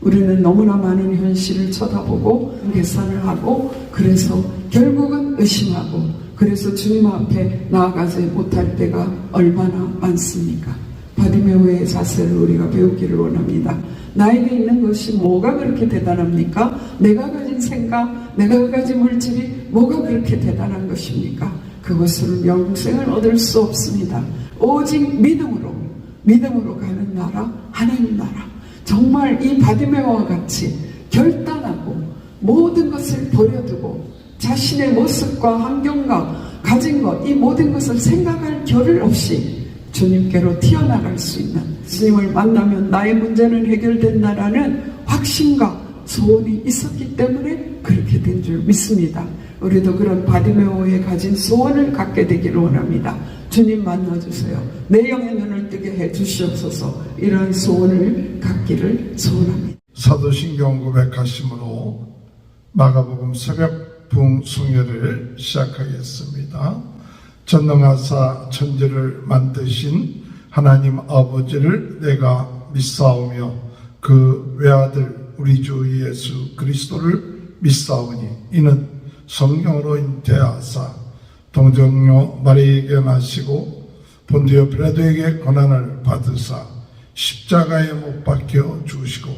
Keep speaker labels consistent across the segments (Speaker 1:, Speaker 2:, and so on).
Speaker 1: 우리는 너무나 많은 현실을 쳐다보고 계산을 하고 그래서 결국은 의심하고 그래서 주님 앞에 나아가지 못할 때가 얼마나 많습니까? 바디메오의 자세를 우리가 배우기를 원합니다. 나에게 있는 것이 뭐가 그렇게 대단합니까? 내가 가진 생각, 내가 가진 물질이 뭐가 그렇게 대단한 것입니까? 그것은 영생을 얻을 수 없습니다. 오직 믿음으로 가는 나라, 하나님 나라. 정말 이 바디메오와 같이 결단하고 모든 것을 버려두고 자신의 모습과 환경과 가진 것, 이 모든 것을 생각할 겨를 없이 주님께로 튀어나갈 수 있는, 주님을 만나면 나의 문제는 해결된다라는 확신과 소원이 있었기 때문에 그렇게 된 줄 믿습니다. 우리도 그런 바디메오에 가진 소원을 갖게 되기를 원합니다. 주님 만나주세요. 내 영의 눈을 뜨게 해주시옵소서. 이런 소원을 갖기를 소원합니다.
Speaker 2: 사도신경 고백하심으로 마가복음 새벽 부흥송회를 시작하겠습니다. 전능하사 천지를 만드신 하나님 아버지를 내가 믿사오며 그 외아들 우리 주 예수 그리스도를 믿사오니 이는 성령으로 잉태하사 동정녀 마리에게 나시고 본디오 빌라도에게 고난을 받으사 십자가에 못 박혀 죽으시고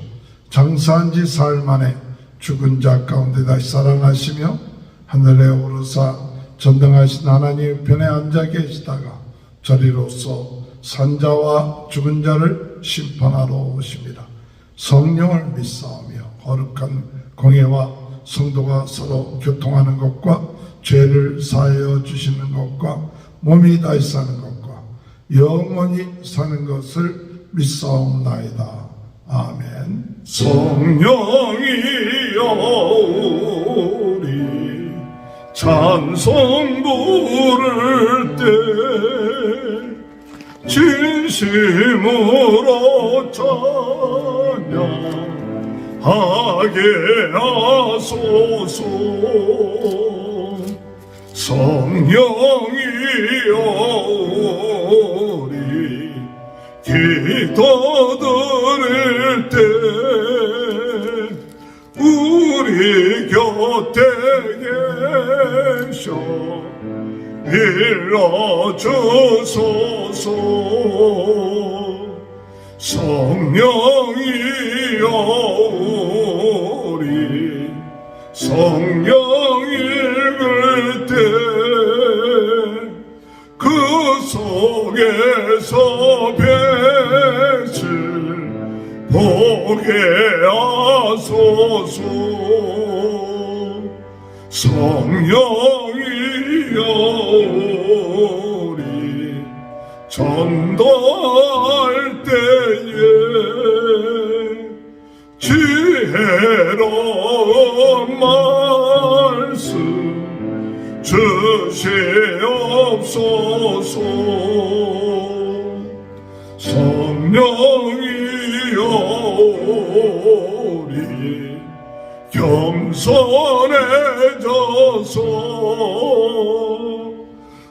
Speaker 2: 장사한 지 사흘 만에 죽은 자 가운데 다시 살아나시며 하늘에 오르사 전등하신 하나님 편에 앉아 계시다가 저리로서 산자와 죽은 자를 심판하러 오십니다. 성령을 믿사오며 거룩한 공예와 성도가 서로 교통하는 것과 죄를 사하여 주시는 것과 몸이 다시 사는 것과 영원히 사는 것을 믿사옵나이다. 아멘.
Speaker 3: 성령이여 우리 찬송 부를 때 진심으로 찬양하게 하소서. 성령이여 우리 기도 드릴 때 우리 곁에 계셔 일러주소서. 성령이여 우리 성령 읽을 때 그 속에서 빛을 보게 하소서. 성령이여 우리 전도할 때에 지혜로운 말씀 주시옵소서. 성령이여 우리 겸손해져서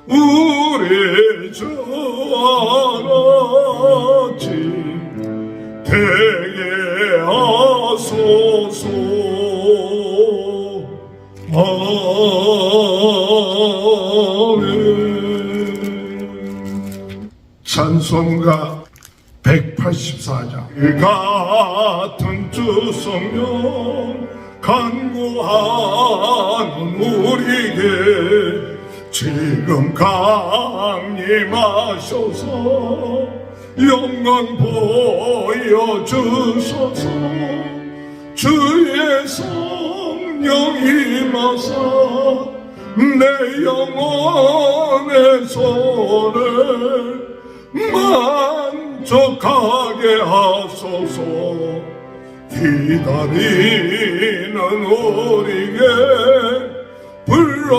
Speaker 3: 우리 주 아버지 되게 하소서. 아멘.
Speaker 2: 찬송가 184장.
Speaker 3: 같은 주 성령 간구하는 우리에게 지금 강림하셔서 영광 보여주소서. 주의 성령 임하사 내 영혼의 손을 만족하게 하소서. 기다리는 우리에게 불러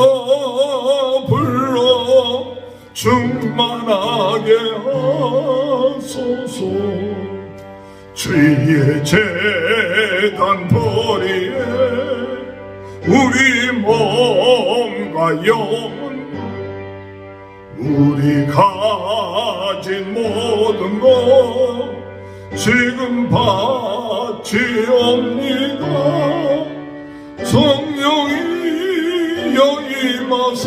Speaker 3: 충만하게 하소서. 주의 재단 보리에 우리 몸과 영혼 우리 가진 모든 것 지금 바치옵니다. 성령이여 임하사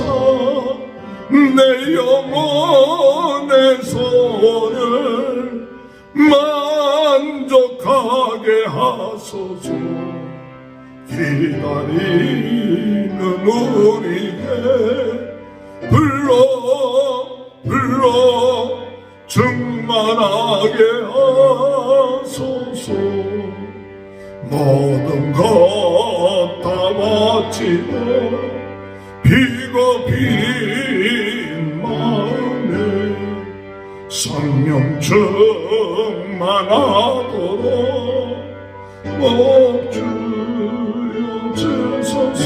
Speaker 3: 내 영혼의 소원을 만족하게 하소서. 기다리는 우리에게 불러 충만하게 하소서. 모든 것 다 바치고 비겁인 마음에 성령 충만하도록 주여 주소서.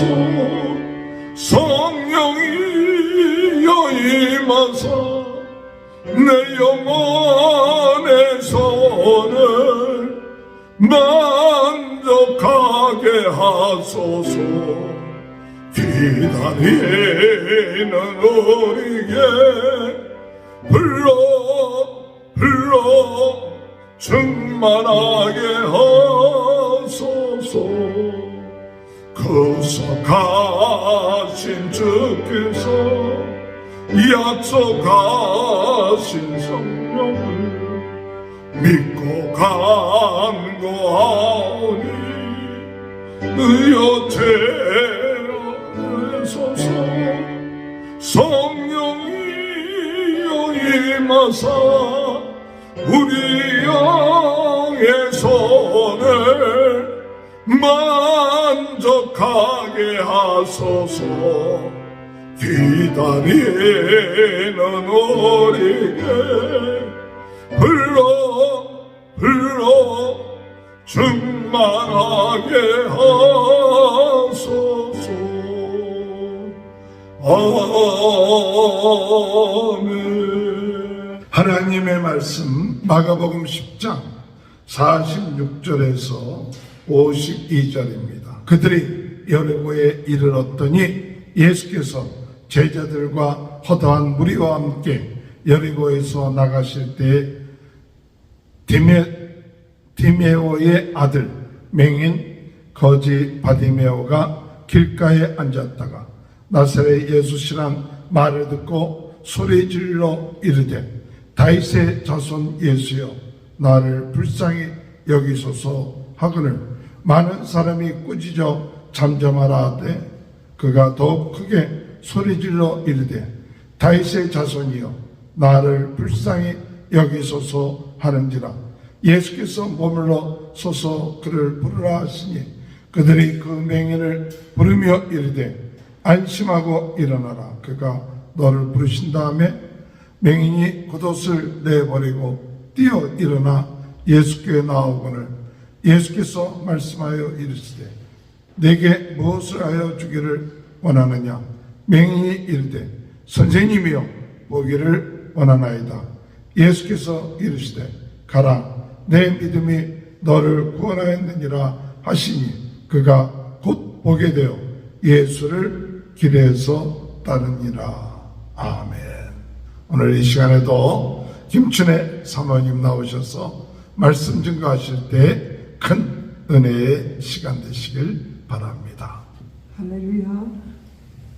Speaker 3: 성령이여 임하사 내 영혼의 소원을 만족하게 하소서. 기다리는 우리에게 불러 충만하게 하소서. 구속하신 주께서 약속하신 성령을 믿고 간구하오니 의여 채워주소서. 성령이여 임하사 우리 영의 손을 만족하게 하소서. 기다리는 우리에게 불러 충만하게 하소서. 아멘.
Speaker 2: 하나님의 말씀 마가복음 10장 46절에서 52절입니다. 그들이 여리고에 이르렀더니 예수께서 제자들과 허다한 무리와 함께 여리고에서 나가실 때에 디메오의 아들 맹인 거지 바디메오가 길가에 앉았다가 나사렛 예수시란 말을 듣고 소리질러 이르되 다윗의 자손 예수여 나를 불쌍히 여기소서 하거늘 많은 사람이 꾸짖어 잠잠하라 하되 그가 더욱 크게 소리질러 이르되 다윗의 자손이여 나를 불쌍히 여기소서 하는지라. 예수께서 머물러 서서 그를 부르라 하시니 그들이 그 맹인을 부르며 이르되 안심하고 일어나라. 그가 너를 부르신 다음에 맹인이 겉옷을 내버리고 뛰어 일어나 예수께 나오거늘 예수께서 말씀하여 이르시되 내게 무엇을 하여 주기를 원하느냐. 맹인이 이르되 선생님이여 보기를 원하나이다. 예수께서 이르시되 가라 내 믿음이 너를 구원하였느니라 하시니 그가 곧 보게 되어 예수를 길에서 따르니라. 아멘. 오늘 이 시간에도 김춘혜 사모님 나오셔서 말씀 증거하실 때 큰 은혜의 시간 되시길 바랍니다.
Speaker 1: 할렐루야.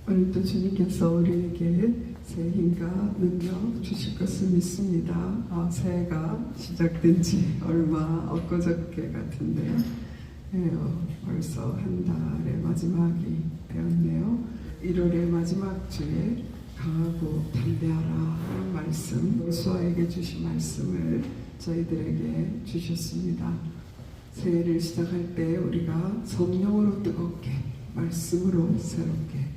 Speaker 1: 오늘도 주님께서 우리에게 새 힘과 능력 주실 것을 믿습니다. 새해가 시작된 지 얼마 엊그저께 같은데요. 벌써 한 달의 마지막이 되었네요. 1월의 마지막 주에 강하고 담대하라 하는 말씀, 요수아에게 주신 말씀을 저희들에게 주셨습니다. 새해를 시작할 때 우리가 성령으로 뜨겁게 말씀으로 새롭게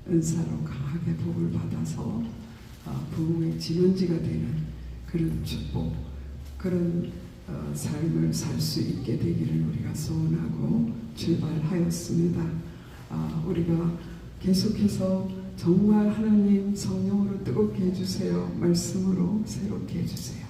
Speaker 1: 은사로 강하게 복을 받아서 부흥의 지원지가 되는 그런 축복, 그런 삶을 살 수 있게 되기를 우리가 소원하고 출발하였습니다. 우리가 계속해서 정말 하나님 성령으로 뜨겁게 해주세요. 말씀으로 새롭게 해주세요.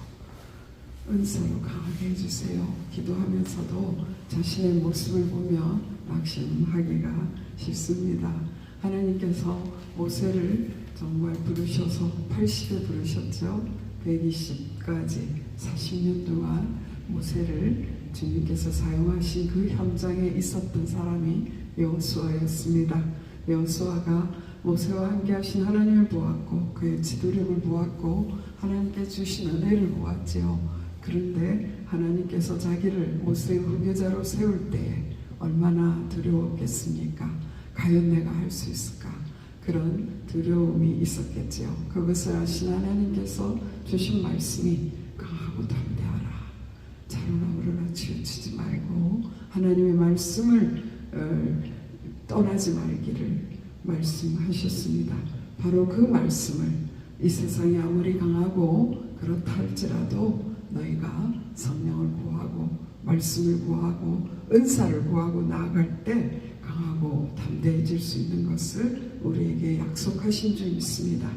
Speaker 1: 은사로 강하게 해주세요. 기도하면서도 자신의 모습을 보며 낙심하기가 쉽습니다. 하나님께서 모세를 정말 부르셔서 80에 부르셨죠. 120까지 40년 동안 모세를 주님께서 사용하신 그 현장에 있었던 사람이 여호수아였습니다. 여호수아가 모세와 함께 하신 하나님을 보았고 그의 지도력을 보았고 하나님께 주신 은혜를 보았지요. 그런데 하나님께서 자기를 모세의 후계자로 세울 때에 얼마나 두려웠겠습니까? 과연 내가 할 수 있을까? 그런 두려움이 있었겠지요. 그것을 아신 하나님께서 주신 말씀이 강하고 담대하라. 자로나 우러나 치우치지 말고 하나님의 말씀을 떠나지 말기를 말씀하셨습니다. 바로 그 말씀을 이 세상이 아무리 강하고 그렇다 할지라도 너희가 성령을 구하고 말씀을 구하고 은사를 구하고 나아갈 때 강하고 담대해질 수 있는 것을 우리에게 약속하신 줄 믿습니다.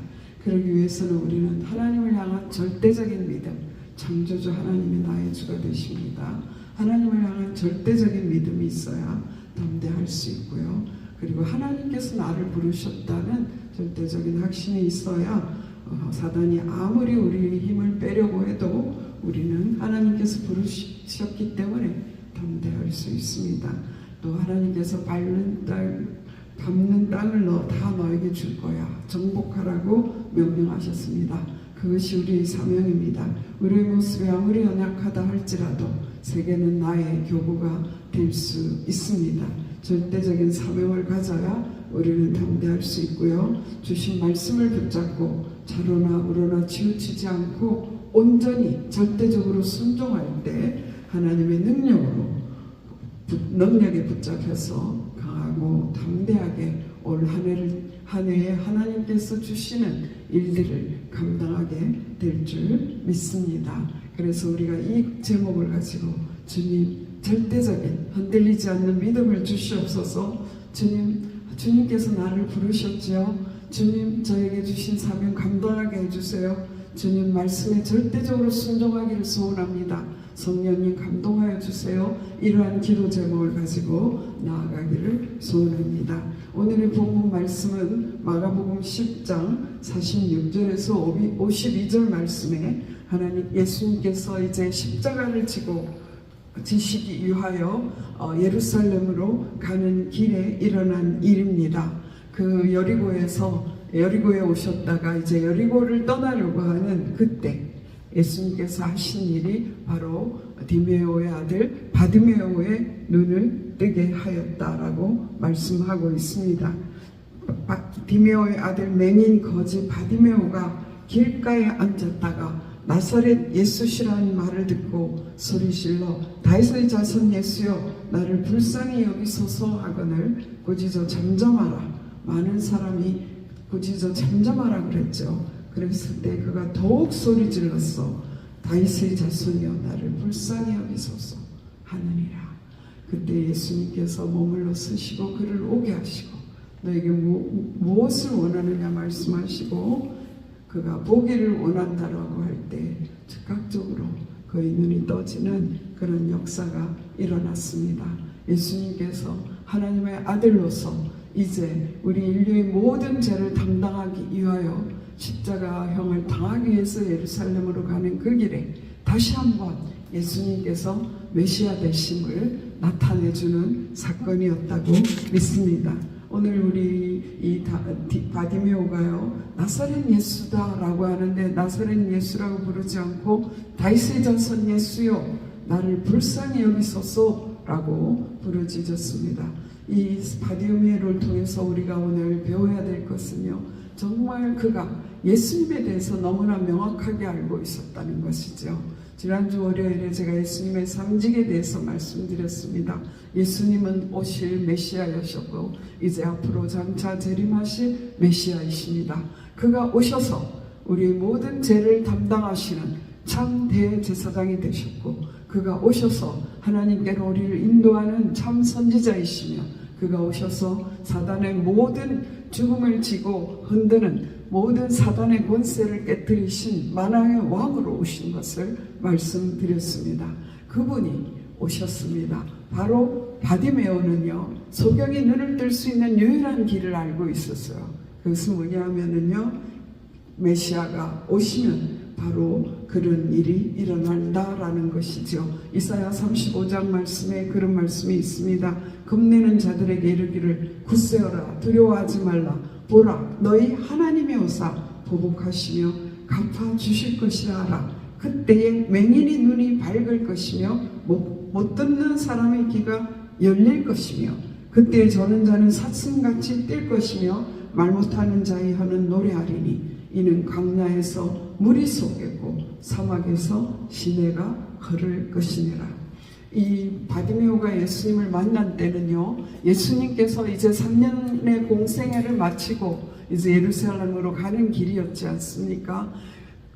Speaker 1: 그러기 위해서는 우리는 하나님을 향한 절대적인 믿음, 창조주 하나님이 나의 주가 되십니다. 하나님을 향한 절대적인 믿음이 있어야 담대할 수 있고요. 그리고 하나님께서 나를 부르셨다는 절대적인 확신이 있어야 사단이 아무리 우리의 힘을 빼려고 해도 우리는 하나님께서 부르셨기 때문에 담대할 수 있습니다. 또 하나님께서 밟는 땅을 다 너에게 줄 거야. 정복하라고 명령하셨습니다. 그것이 우리의 사명입니다. 우리의 모습이 아무리 연약하다 할지라도 세계는 나의 교구가 될 수 있습니다. 절대적인 사명을 가져야 우리는 담대할 수 있고요. 주신 말씀을 붙잡고 자로나 우러나 치우치지 않고 온전히 절대적으로 순종할 때 하나님의 능력에 붙잡혀서 강하고 담대하게 올 한 해에 하나님께서 주시는 일들을 감당하게 될 줄 믿습니다. 그래서 우리가 이 제목을 가지고 주님 절대적인 흔들리지 않는 믿음을 주시옵소서. 주님께서 나를 부르셨지요. 주님 저에게 주신 사명 감당하게 해주세요. 주님 말씀에 절대적으로 순종하기를 소원합니다. 성령님 감동하여 주세요. 이러한 기도 제목을 가지고 나아가기를 소원합니다. 오늘의 본문 말씀은 마가복음 10장 46절에서 52절 말씀에 하나님 예수님께서 이제 십자가를 지시기 위하여 예루살렘으로 가는 길에 일어난 일입니다. 그 여리고에 오셨다가 이제 여리고를 떠나려고 하는 그때 예수님께서 하신 일이 바로 디메오의 아들 바디메오의 눈을 뜨게 하였다라고 말씀하고 있습니다. 디메오의 아들 맹인 거지 바디메오가 길가에 앉았다가 나사렛 예수시라는 말을 듣고 소리질러 다윗의 자손 예수여 나를 불쌍히 여기소서 하거늘 꾸짖어 잠잠하라. 많은 사람이 꾸짖어 잠잠하라 그랬죠. 그랬을 때 그가 더욱 소리 질렀어. 다윗의 자손이여 나를 불쌍히 여기소서 하느니라. 그때 예수님께서 머물러 서시고 그를 오게 하시고 너에게 무엇을 원하느냐 말씀하시고 그가 보기를 원한다라고 할 때 즉각적으로 그의 눈이 떠지는 그런 역사가 일어났습니다. 예수님께서 하나님의 아들로서 이제 우리 인류의 모든 죄를 담당하기 위하여 십자가형을 당하기 위해서 예루살렘으로 가는 그 길에 다시 한번 예수님께서 메시아 되심을 나타내주는 사건이었다고 믿습니다. 오늘 우리 이 바디메오가요 나사렛 예수다라고 하는데 나사렛 예수라고 부르지 않고 다윗의 자손 예수여 나를 불쌍히 여기소서라고 부르짖었습니다. 이 바디메오를 통해서 우리가 오늘 배워야 될 것은요 정말 그가 예수님에 대해서 너무나 명확하게 알고 있었다는 것이죠. 지난주 월요일에 제가 예수님의 상징에 대해서 말씀드렸습니다. 예수님은 오실 메시아이셨고 이제 앞으로 장차 재림하실 메시아이십니다. 그가 오셔서 우리의 모든 죄를 담당하시는 참 대제사장이 되셨고 그가 오셔서 하나님께로 우리를 인도하는 참 선지자이시며 그가 오셔서 사단의 모든 죽음을 지고 흔드는 모든 사단의 권세를 깨뜨리신 만왕의 왕으로 오신 것을 말씀드렸습니다. 그분이 오셨습니다. 바로 바디메오는요 소경이 눈을 뜰 수 있는 유일한 길을 알고 있었어요. 그것은 뭐냐 하면은요 메시아가 오시면 바로 그런 일이 일어난다라는 것이죠. 이사야 35장 말씀에 그런 말씀이 있습니다. 겁내는 자들에게 이르기를 굳세어라 두려워하지 말라 보라 너희 하나님의 오사 보복하시며 갚아주실 것이라 하라. 그때에 맹인이 눈이 밝을 것이며 못 듣는 사람의 귀가 열릴 것이며 그때에 저는 자는 사슴같이 뛸 것이며 말 못하는 자의 혀는 노래하리니 이는 광야에서 물이 솟겠고 사막에서 시내가 흐를 것이니라. 이 바디메오가 예수님을 만난 때는요, 예수님께서 이제 3년의 공생애를 마치고 이제 예루살렘으로 가는 길이었지 않습니까?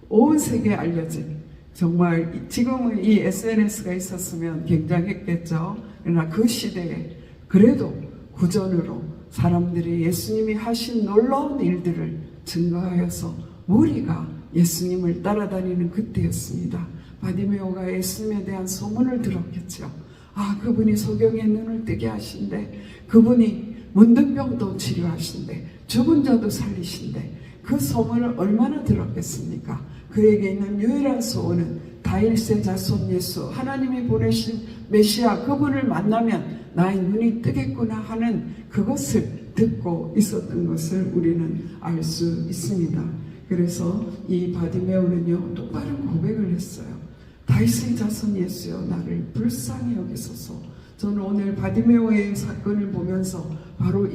Speaker 1: 온 세계에 알려진, 정말 지금은 이 SNS가 있었으면 굉장했겠죠. 그러나 그 시대에 그래도 구전으로 사람들이 예수님이 하신 놀라운 일들을 증거하여서 무리가 예수님을 따라다니는 그때였습니다. 바디메오가 예수님에 대한 소문을 들었겠죠. 아, 그분이 소경의 눈을 뜨게 하신대, 그분이 문둥병도 치료하신대, 죽은 자도 살리신대. 그 소문을 얼마나 들었겠습니까? 그에게 있는 유일한 소원은 다윗의 자손 예수, 하나님이 보내신 메시아, 그분을 만나면 나의 눈이 뜨겠구나 하는 그것을 듣고 있었던 것을 우리는 알 수 있습니다. 그래서 이 바디메오는요, 똑바른 고백을 했어요. 다윗의 자손 예수여, 나를 불쌍히 여기소서. 저는 오늘 바디메오의 사건을 보면서 바로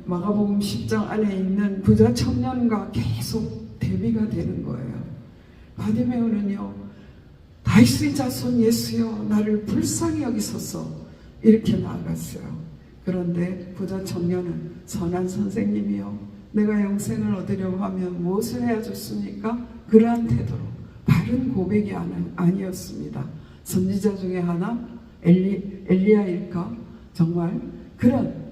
Speaker 1: 마가복음 10장 안에 있는 부자 청년과 계속 대비가 되는 거예요. 바디메오는요, 다윗의 자손 예수여, 나를 불쌍히 여기소서, 이렇게 나아갔어요. 그런데 부자 청년은 선한 선생님이요, 내가 영생을 얻으려고 하면 무엇을 해야 좋습니까? 그러한 태도로 바른 고백이 아니었습니다. 선지자 중에 하나 엘리야일까? 정말 그런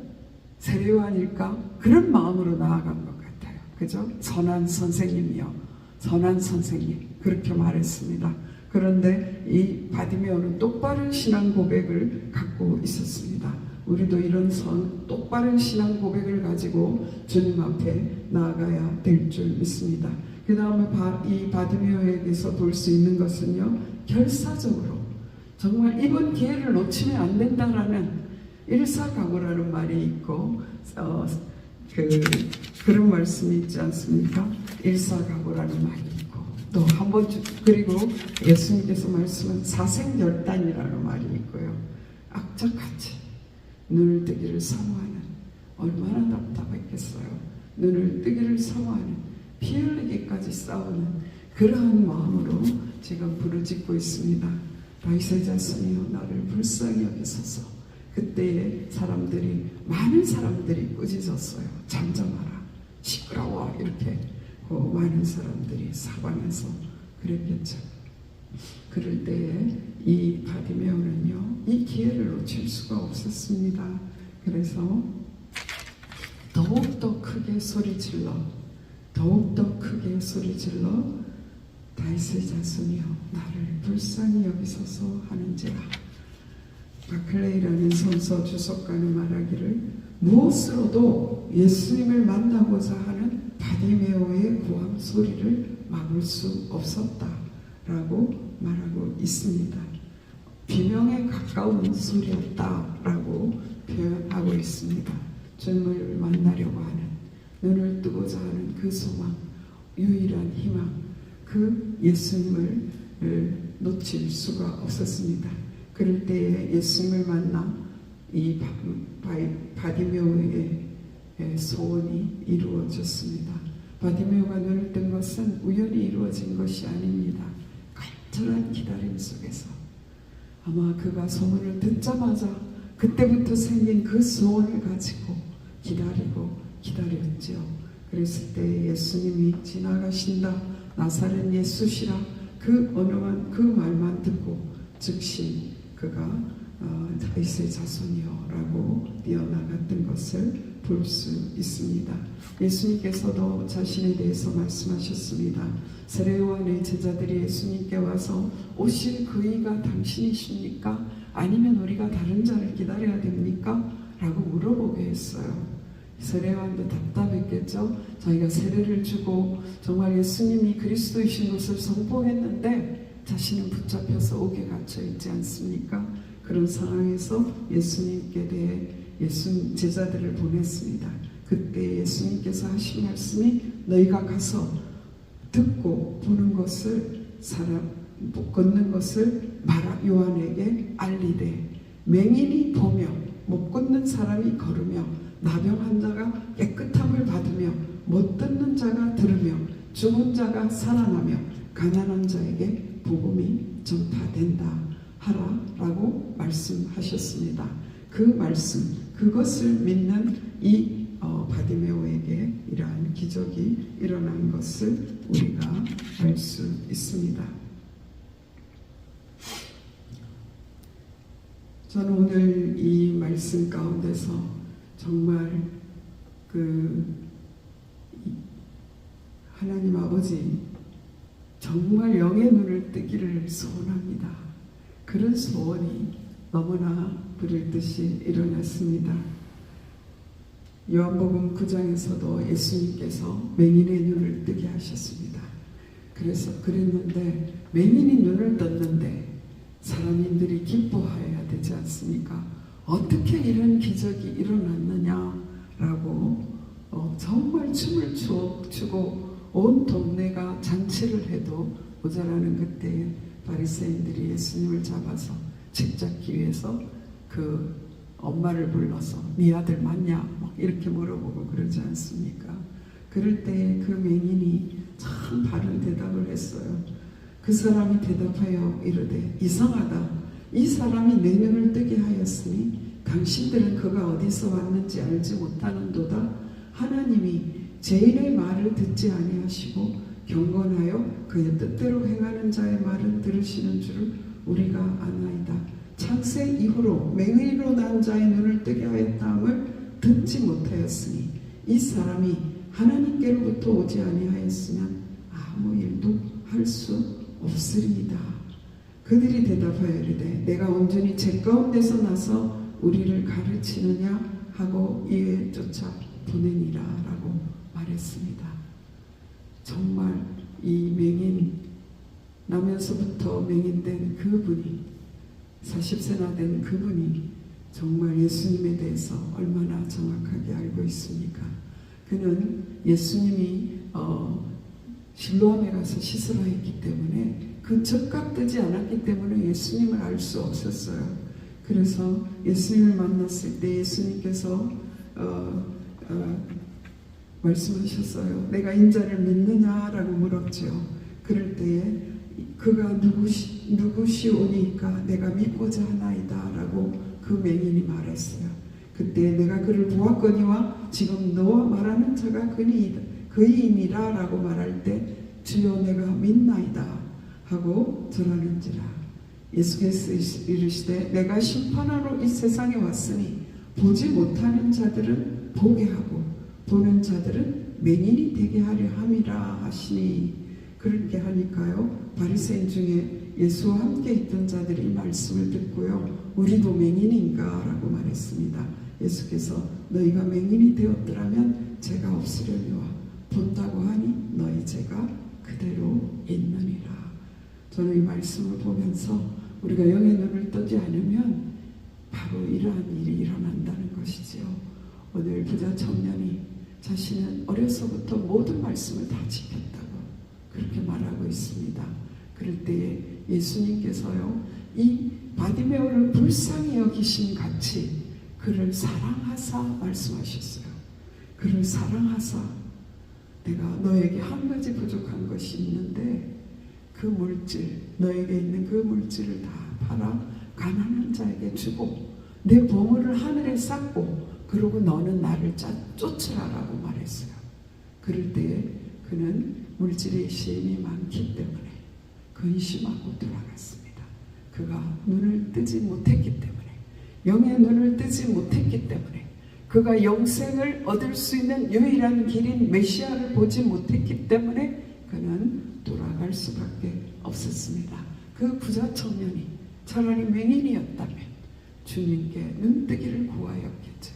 Speaker 1: 세례요한일까? 그런 마음으로 나아간 것 같아요. 그죠? 선한 선생님이요, 선한 선생님, 그렇게 말했습니다. 그런데 이 바디메오는 똑바른 신앙 고백을 갖고 있었습니다. 우리도 이런 똑바른 신앙 고백을 가지고 주님 앞에 나아가야 될 줄 믿습니다. 그 다음에 이 바디메오에게서 볼 수 있는 것은요, 결사적으로 정말 이번 기회를 놓치면 안 된다라는 일사각오라는 말이 있고, 그런 말씀이 있지 않습니까? 일사각오라는 말이 있고, 또 한 번, 그리고 예수님께서 말씀은 사생결단이라는 말이 있고요. 악착같이 눈을 뜨기를 사모하는, 얼마나 답답했겠어요. 눈을 뜨기를 사모하는, 피 흘리기까지 싸우는 그러한 마음으로 지금 부르짖고 있습니다. 다윗의 자손이여, 나를 불쌍히 여기소서. 그때에 많은 사람들이 꾸짖었어요. 잠잠하라, 시끄러워, 이렇게 많은 사람들이 사방에서 그랬겠죠. 그럴 때에 이 바디메오는요, 이 기회를 놓칠 수가 없었습니다. 그래서 더욱더 크게 소리질러 다윗의 자손이여, 나를 불쌍히 여기소서 하는지라. 바클레이라는 선서 주석가는 말하기를, 무엇으로도 예수님을 만나고자 하는 바디메오의 고함 소리를 막을 수 없었다라고 말하고 있습니다. 비명에 가까운 소리였다라고 표현하고 있습니다. 주님을 만나려고 하는, 눈을 뜨고자 하는 그 소망, 유일한 희망, 그 예수님을 놓칠 수가 없었습니다. 그럴 때에 예수님을 만나 이 바디메오의 소원이 이루어졌습니다. 바디메오가 눈을 뜬 것은 우연히 이루어진 것이 아닙니다. 간절한 기다림 속에서, 아마 그가 소문을 듣자마자 그때부터 생긴 그 소원을 가지고 기다렸죠. 그랬을 때 예수님이 지나가신다, 나사렛 예수시라, 그 언어만, 그 말만 듣고 즉시 그가 다윗의 자손이여 라고 뛰어나갔던 것을 볼 수 있습니다. 예수님께서도 자신에 대해서 말씀하셨습니다. 세례요한의 제자들이 예수님께 와서 오실 그이가 당신이십니까? 아니면 우리가 다른 자를 기다려야 됩니까? 라고 물어보게 했어요. 세례요한도 답답했겠죠. 자기가 세례를 주고 정말 예수님이 그리스도이신 것을 선포했는데 자신은 붙잡혀서 옥에 갇혀 있지 않습니까? 그런 상황에서 예수님께 대해 제자들을 보냈습니다. 그때 예수님께서 하신 말씀이 너희가 가서 듣고 보는 것을 걷는 것을 요한에게 알리되 맹인이 보며 못 걷는 사람이 걸으며 나병 환자가 깨끗함을 받으며 못 듣는 자가 들으며 죽은 자가 살아나며 가난한 자에게 복음이 전파된다 하라라고 말씀하셨습니다. 그 말씀, 그것을 믿는 이 바디메오에게 이러한 기적이 일어난 것을 우리가 알 수 있습니다. 저는 오늘 이 말씀 가운데서 정말 하나님 아버지 정말 영의 눈을 뜨기를 소원합니다. 그런 소원이 너무나 부를듯이 일어났습니다. 요한복음 9장에서도 예수님께서 맹인의 눈을 뜨게 하셨습니다. 그랬는데 맹인이 눈을 떴는데 사람들이 기뻐하여야 되지 않습니까? 어떻게 이런 기적이 일어났느냐라고 정말 춤을 추고 온 동네가 잔치를 해도 모자라는 그때 바리새인들이 예수님을 잡아서 책잡기 위해서 그 엄마를 불러서 네 아들 맞냐? 막 이렇게 물어보고 그러지 않습니까? 그럴 때 그 맹인이 참 바른 대답을 했어요. 그 사람이 대답하여 이르되 이상하다. 이 사람이 내 눈을 뜨게 하였으니 당신들은 그가 어디서 왔는지 알지 못하는도다. 하나님이 죄인의 말을 듣지 아니하시고 경건하여 그의 뜻대로 행하는 자의 말은 들으시는 줄을 우리가 아나이다. 창세 이후로 맹인으로 난 자의 눈을 뜨게 하였다함을 듣지 못하였으니 이 사람이 하나님께로부터 오지 아니하였으면 아무 일도 할 수 없으리이다. 그들이 대답하여 이르되 내가 온전히 죄 가운데서 나서 우리를 가르치느냐 하고 이에 쫓아 보내니라 라고 말했습니다. 정말 이 맹인 나면서부터 맹인된 그분이 40세나 된 그분이 정말 예수님에 대해서 얼마나 정확하게 알고 있습니까? 그는 예수님이 실로암에 가서 씻으라 했기 때문에 그 적각되지 않았기 때문에 예수님을 알 수 없었어요. 그래서 예수님을 만났을 때 예수님께서 말씀하셨어요. 내가 인자를 믿느냐라고 물었죠. 그럴 때에 그가 누구시오니까 내가 믿고자 하나이다 라고 그 맹인이 말했어요. 그때 내가 그를 보았거니와 지금 너와 말하는 자가 그이니라 라고 말할 때 주여 내가 믿나이다 하고 전하는지라. 예수께서 이르시되 내가 심판하러 이 세상에 왔으니 보지 못하는 자들은 보게 하고 보는 자들은 맹인이 되게 하려 함이라 하시니. 그렇게 하니까요 바리새인 중에 예수와 함께 있던 자들이 말씀을 듣고요 우리도 맹인인가 라고 말했습니다. 예수께서 너희가 맹인이 되었더라면 죄가 없으려니와 본다고 하니 너희 죄가 그대로 있느니라. 저는 이 말씀을 보면서 우리가 영의 눈을 뜨지 않으면 바로 이러한 일이 일어난다는 것이지요. 오늘 부자 청년이 자신은 어려서부터 모든 말씀을 다 지켰다고 그렇게 말하고 있습니다. 그럴 때에 예수님께서요 이 바디메오를 불쌍히 여기신 같이 그를 사랑하사 말씀하셨어요. 그를 사랑하사 내가 너에게 한 가지 부족한 것이 있는데 그 물질 너에게 있는 그 물질을 다 팔아 가난한 자에게 주고 내 보물을 하늘에 쌓고 그러고 너는 나를 쫓으라라고 말했어요. 그럴 때에 그는 물질의 시임이 많기 때문에 근심하고 돌아갔습니다. 그가 눈을 뜨지 못했기 때문에 영의 눈을 뜨지 못했기 때문에 그가 영생을 얻을 수 있는 유일한 길인 메시아를 보지 못했기 때문에 그는 돌아갈 수밖에 없었습니다. 그 부자 청년이 차라리 맹인이었다면 주님께 눈뜨기를 구하였겠죠.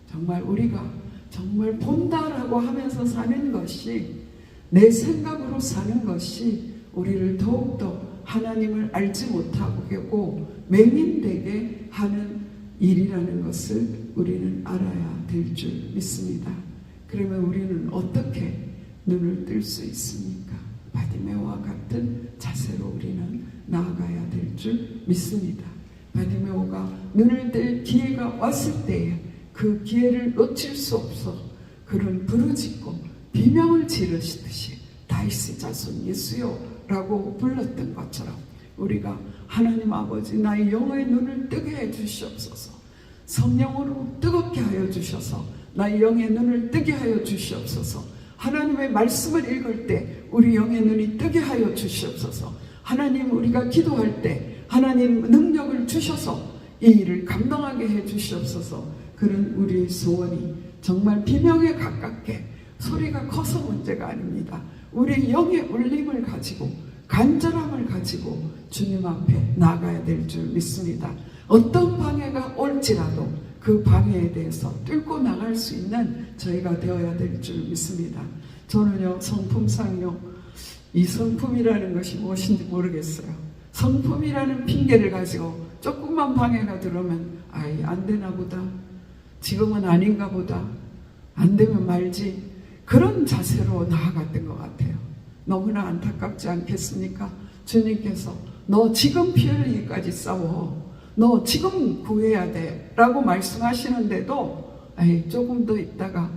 Speaker 1: 정말 우리가 정말 본다라고 하면서 사는 것이, 내 생각으로 사는 것이 우리를 더욱더 하나님을 알지 못하고 맹인되게 하는 일이라는 것을 우리는 알아야 될 줄 믿습니다. 그러면 우리는 어떻게 눈을 뜰 수 있습니까? 바디메오와 같은 자세로 우리는 나아가야 될 줄 믿습니다. 바디메오가 눈을 뜰 기회가 왔을 때에 그 기회를 놓칠 수 없어 그런 부르짖고 비명을 지르시듯이 다윗의 자손 예수여 라고 불렀던 것처럼 우리가 하나님 아버지 나의 영의 눈을 뜨게 해 주시옵소서, 성령으로 뜨겁게 하여 주셔서 나의 영의 눈을 뜨게 하여 주시옵소서, 하나님의 말씀을 읽을 때 우리 영의 눈이 뜨게 하여 주시옵소서, 하나님 우리가 기도할 때 하나님 능력을 주셔서 이 일을 감당하게 해 주시옵소서. 그런 우리의 소원이 정말 비명에 가깝게, 소리가 커서 문제가 아닙니다. 우리의 영의 울림을 가지고 간절함을 가지고 주님 앞에 나가야 될 줄 믿습니다. 어떤 방해가 올지라도 그 방해에 대해서 뚫고 나갈 수 있는 저희가 되어야 될 줄 믿습니다. 저는요, 성품상요, 이 성품이라는 것이 무엇인지 모르겠어요. 성품이라는 핑계를 가지고 조금만 방해가 들어오면 아이 안 되나 보다, 지금은 아닌가 보다, 안 되면 말지, 그런 자세로 나아갔던 것 같아요. 너무나 안타깝지 않겠습니까? 주님께서 너 지금 피 흘리기까지 싸워, 너 지금 구해야 돼 라고 말씀하시는데도 에이, 조금 더 있다가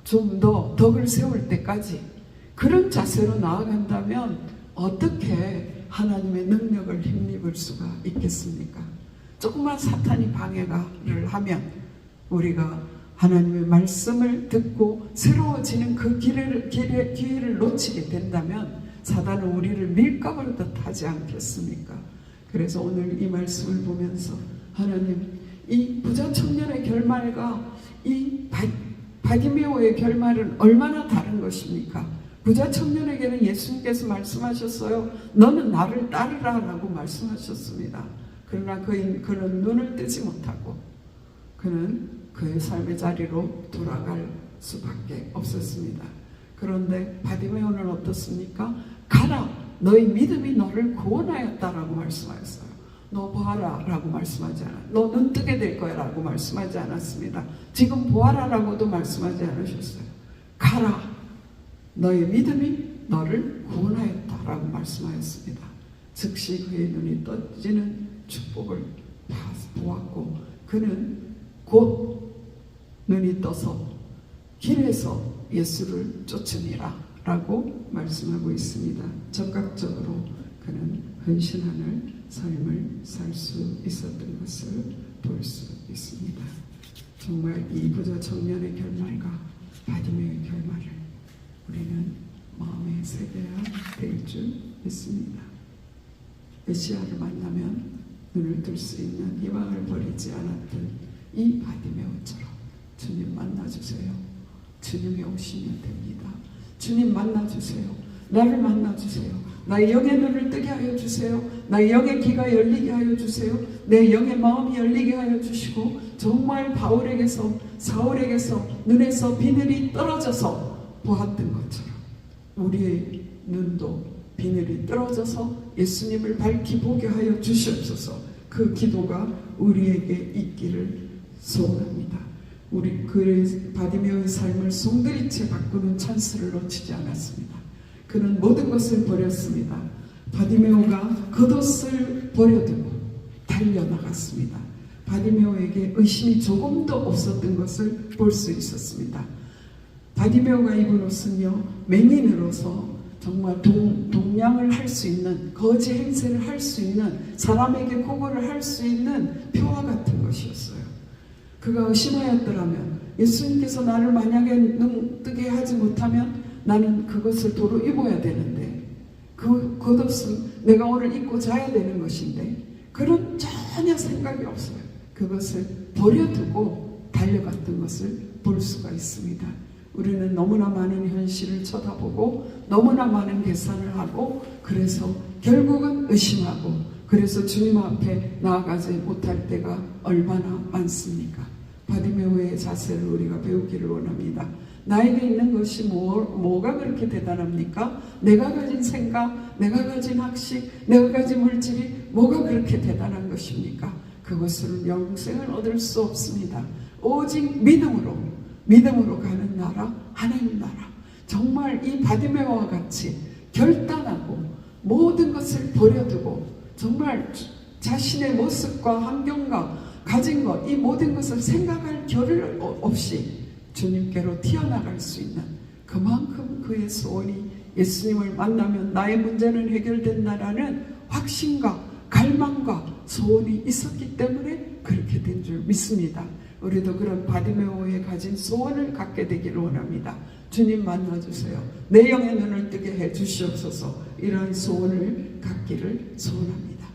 Speaker 1: 좀 더 덕을 세울 때까지 그런 자세로 나아간다면 어떻게 하나님의 능력을 힘입을 수가 있겠습니까? 조금만 사탄이 방해를 하면 우리가 하나님의 말씀을 듣고 새로워지는 그 기회를 놓치게 된다면 사단은 우리를 밀가부르듯 하지 않겠습니까? 그래서 오늘 이 말씀을 보면서 하나님, 이 부자 청년의 결말과 이 바디메오의 결말은 얼마나 다른 것입니까? 부자 청년에게는 예수님께서 말씀하셨어요. 너는 나를 따르라 라고 말씀하셨습니다. 그러나 그는 눈을 뜨지 못하고 그는 그의 삶의 자리로 돌아갈 수밖에 없었습니다. 그런데 바디메오는 어떻습니까? 가라, 너의 믿음이 너를 구원하였다라고 말씀하셨어요. 너 보아라 라고 말씀하지 않았어요. 너 눈 뜨게 될 거야 라고 말씀하지 않았습니다. 지금 보아라 라고도 말씀하지 않으셨어요. 가라, 너의 믿음이 너를 구원하였다 라고 말씀하였습니다. 즉시 그의 눈이 떠지는 축복을 보았고 그는 곧 눈이 떠서 길에서 예수를 쫓으니라 라고 말씀하고 있습니다. 적극적으로 그는 헌신하는 삶을 살 수 있었던 것을 볼 수 있습니다. 정말 이 부자 청년의 결말과 바디메오의 결말을 우리는 마음에 새겨야 될 줄 믿습니다. 메시아를 만나면 눈을 뜰 수 있는 희망을 버리지 않았던 이 바디메오처럼 주님 만나주세요. 주님이 오시면 됩니다. 주님 만나주세요. 나를 만나주세요. 나의 영의 눈을 뜨게 하여 주세요. 나의 영의 귀가 열리게 하여 주세요. 내 영의 마음이 열리게 하여 주시고 정말 사울에게서 눈에서 비늘이 떨어져서 보았던 것처럼 우리의 눈도 비늘이 떨어져서 예수님을 밝히 보게 하여 주시옵소서. 그 기도가 우리에게 있기를 소원합니다. 우리 그 바디메오의 삶을 송두리째 바꾸는 찬스를 놓치지 않았습니다. 그는 모든 것을 버렸습니다. 바디메오가 겉옷을 버려두고 달려나갔습니다. 바디메오에게 의심이 조금도 없었던 것을 볼 수 있었습니다. 바디메오가 입은 옷은요, 맹인으로서 정말 동냥을 할 수 있는, 거지 행세를 할 수 있는, 사람에게 구걸을 할 수 있는 표와 같은 것이었어요. 그가 의심하였더라면, 예수님께서 나를 만약에 눈 뜨게 하지 못하면 나는 그것을 도로 입어야 되는데, 그 겉옷은 내가 오늘 입고 자야 되는 것인데, 그런 전혀 생각이 없어요. 그것을 버려두고 달려갔던 것을 볼 수가 있습니다. 우리는 너무나 많은 현실을 쳐다보고 너무나 많은 계산을 하고 그래서 결국은 의심하고 그래서 주님 앞에 나아가지 못할 때가 얼마나 많습니까? 바디메오의 자세를 우리가 배우기를 원합니다. 나에게 있는 것이 뭐가 그렇게 대단합니까? 내가 가진 생각, 내가 가진 학식, 내가 가진 물질이 뭐가 그렇게 대단한 것입니까? 그것은 영생을 얻을 수 없습니다. 오직 믿음으로 가는 나라, 하나님 나라. 정말 이 바디메오와 같이 결단하고 모든 것을 버려두고 정말 자신의 모습과 환경과 가진 것, 이 모든 것을 생각할 겨를 없이 주님께로 튀어나갈 수 있는 그만큼 그의 소원이 예수님을 만나면 나의 문제는 해결된다라는 확신과 갈망과 소원이 있었기 때문에 그렇게 된 줄 믿습니다. 우리도 그런 바디메오에 가진 소원을 갖게 되기를 원합니다. 주님 만나주세요. 내 영의 눈을 뜨게 해 주시옵소서. 이러한 소원을 갖기를 소원합니다.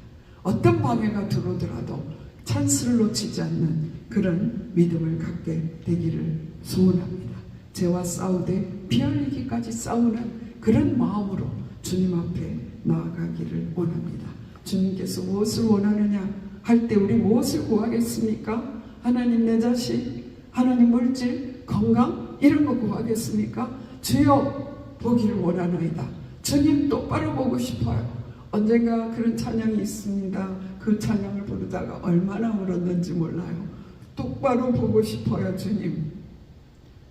Speaker 1: 어떤 방해가 들어오더라도 찬스를 놓치지 않는 그런 믿음을 갖게 되기를 소원합니다. 죄와 싸우되 피 흘리기까지 싸우는 그런 마음으로 주님 앞에 나아가기를 원합니다. 주님께서 무엇을 원하느냐 할 때 우리 무엇을 구하겠습니까? 하나님 내 자식, 하나님 물질, 건강 이런 거 구하겠습니까? 주여 보기를 원하나이다. 주님 똑바로 보고 싶어요. 언젠가 그런 찬양이 있습니다. 그 찬양을 부르다가 얼마나 울었는지 몰라요. 똑바로 보고 싶어요 주님.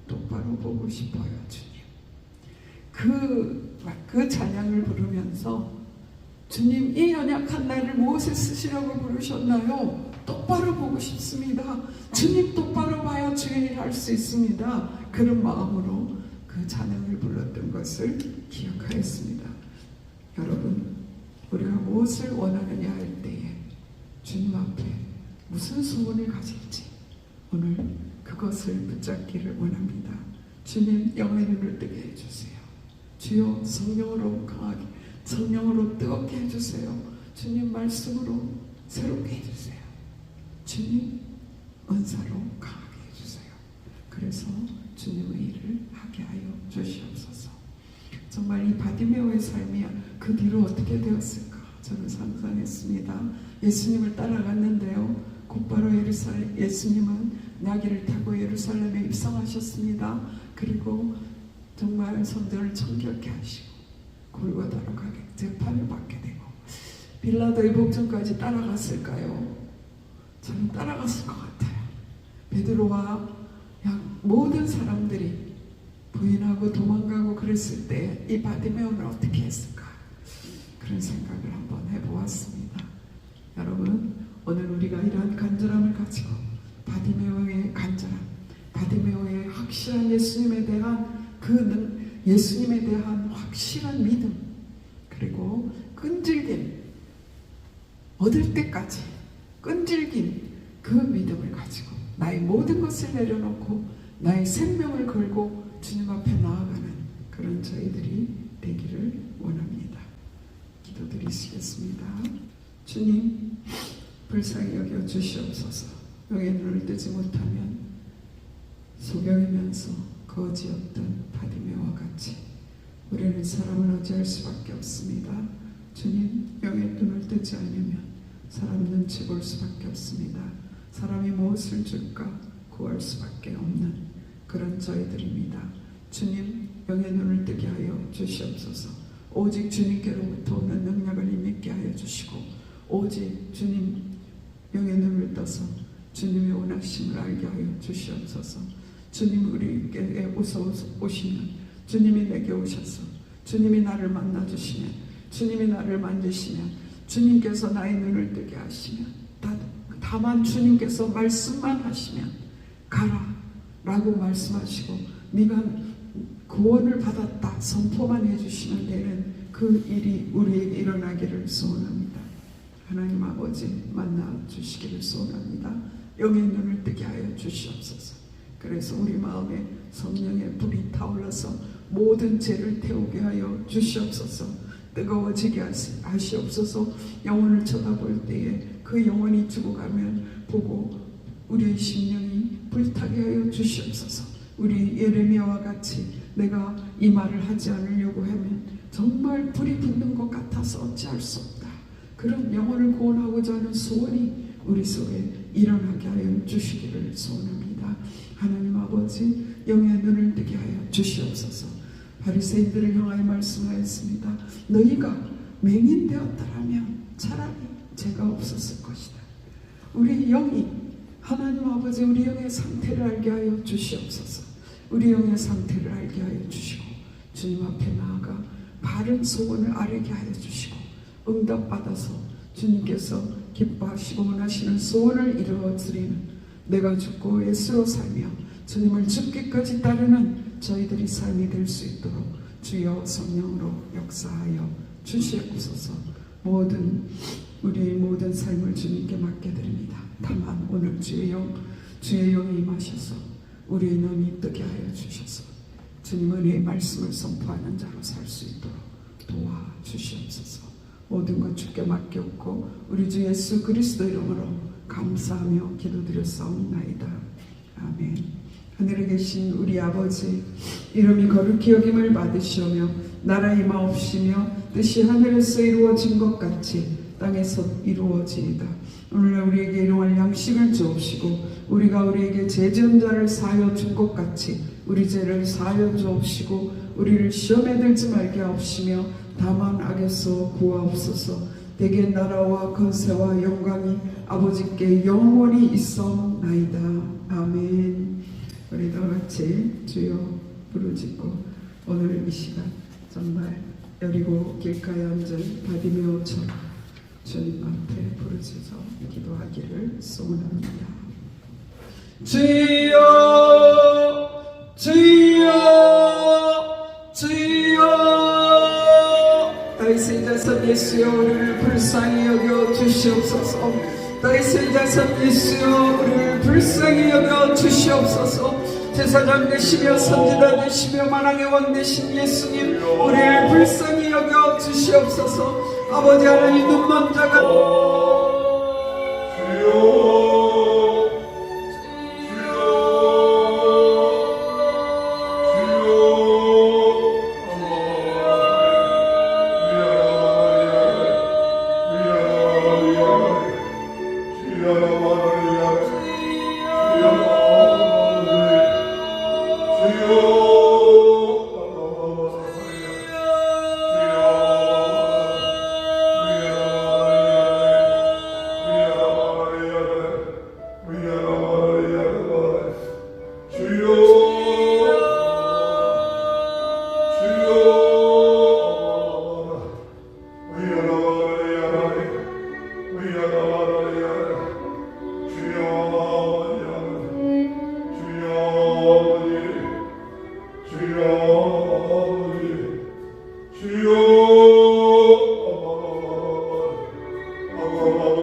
Speaker 1: 똑바로 보고 싶어요 주님. 그 찬양을 부르면서 주님 이 연약한 나를 무엇에 쓰시라고 부르셨나요? 똑바로 보고 싶습니다. 주님 똑바로 봐야 주의 일 할 수 있습니다. 그런 마음으로 그 찬양을 불렀던 것을 기억하였습니다. 여러분 우리가 무엇을 원하느냐 할 때에 주님 앞에 무슨 소원을 가질지 오늘 그것을 붙잡기를 원합니다. 주님 영의 눈을 뜨게 해주세요. 주여 성령으로 강하게 성령으로 뜨겁게 해주세요. 주님 말씀으로 새롭게 해주세요. 주님 은사로 강하게 해주세요. 그래서 주님의 일을 하게 하여 주시옵소서. 정말 이 바디메오의 삶이 그 뒤로 어떻게 되었을까 저는 상상했습니다. 예수님을 따라갔는데요. 곧바로 예수님은 나귀를 타고 예루살렘에 입성하셨습니다. 그리고 정말 성전을 정결케 하시고 골고다로 가게 재판을 받게 되고 빌라도의 복전까지 따라갔을까요? 저는 따라갔을 것 같아요. 베드로와 모든 사람들이 부인하고 도망가고 그랬을 때 이 바디메오는 어떻게 했을까? 그런 생각을 한번 해보았습니다. 여러분 오늘 우리가 이러한 간절함을 가지고 바디메오의 간절함, 바디메오의 확실한 예수님에 대한 예수님에 대한 확실한 믿음, 그리고 끈질김, 얻을 때까지 끈질긴 그 믿음을 가지고 나의 모든 것을 내려놓고 나의 생명을 걸고 주님 앞에 나아가는 그런 저희들이 되기를 원합니다. 기도드리시겠습니다. 주님 불쌍히 여겨 주시옵소서. 영의 눈을 뜨지 못하면 속여이면서 거지였던 바디메오와 같이 우리는 사람을 어찌할 수밖에 없습니다. 주님 영의 눈을 뜨지 않으면 사람 눈치 볼 수밖에 없습니다. 사람이 무엇을 줄까 구할 수밖에 없는 그런 저희들입니다. 주님 영의 눈을 뜨게 하여 주시옵소서. 오직 주님께로부터 오는 능력을 힘있게 하여 주시고 오직 주님 영의 눈을 떠서 주님의 원하심을 알게 하여 주시옵소서. 주님 우리에게 오시면 주님이 내게 오셔서 주님이 나를 만나주시면 주님이 나를 만지시면 주님께서 나의 눈을 뜨게 하시면 다만 주님께서 말씀만 하시면 가라 라고 말씀하시고 네가 구원을 받았다 선포만 해주시면 되는 그 일이 우리에게 일어나기를 소원합니다. 하나님 아버지 만나 주시기를 소원합니다. 영의 눈을 뜨게 하여 주시옵소서. 그래서 우리 마음에 성령의 불이 타올라서 모든 죄를 태우게 하여 주시옵소서. 뜨거워지게 하시옵소서. 영혼을 쳐다볼 때에 그 영혼이 죽어가면 보고 우리의 심령이 불타게 하여 주시옵소서. 우리 예레미야와 같이 내가 이 말을 하지 않으려고 하면 정말 불이 붙는 것 같아서 어찌할 수 없다. 그런 영혼을 구원하고자 하는 소원이 우리 속에 일어나게 하여 주시기를 소원합니다. 하나님 아버지 영의 눈을 뜨게 하여 주시옵소서. 바리새인들을 향하여 말씀하였습니다. 너희가 맹인되었더라면 차라리 죄가 없었을 것이다. 우리 영이 하나님 아버지 우리 영의 상태를 알게 하여 주시옵소서. 우리 영의 상태를 알게 하여 주시고 주님 앞에 나아가 바른 소원을 아뢰게 하여 주시고 응답받아서 주님께서 기뻐하시고 원하시는 소원을 이루어드리는 내가 죽고 예수로 살며 주님을 죽기까지 따르는 저희들이 삶이 될 수 있도록 주여 성령으로 역사하여 주시옵소서. 우리의 모든 삶을 주님께 맡겨드립니다. 다만 오늘 주의 영이 임하셔서 우리의 눈이 뜨게 하여 주셔서 주님 은혜의 말씀을 선포하는 자로 살 수 있도록 도와주시옵소서. 모든 것 주께 맡겼고 우리 주 예수 그리스도 이름으로 감사하며 기도드렸사옵나이다. 아멘. 하늘에 계신 우리 아버지 이름이 거룩히 여김을 받으시오며 나라 임하옵시며 뜻이 하늘에서 이루어진 것 같이 땅에서 이루어지이다. 오늘날 우리에게 일용할 양식을 주옵시고 우리가 우리에게 죄 지은 자를 사하여 준 것 같이 우리 죄를 사하여 주옵시고 우리를 시험에 들지 말게 하옵시며 다만 악에서 구하옵소서. 대개 나라와 권세와 영광이 아버지께 영원히 있사옵나이다. 아멘. 우리 다 같이 주여 부르짖고 오늘 이 시간 정말 여리고 길가에 앉은 바디메오처럼 주님 앞에 부르짖어 기도하기를 소원합니다. 주여 주여 주여 다윗의 자손 예수여 우리를 불쌍히 여겨 주시옵소서. 다윗의 자손 예수여 우리를 불쌍히 여겨 주시옵소서. 제사장 되시며 선지자 되시며 만왕의 왕 되신 예수님 우리를 불쌍히 여겨 주시옵소서. 아버지 하나님 눈먼 자가
Speaker 3: 주여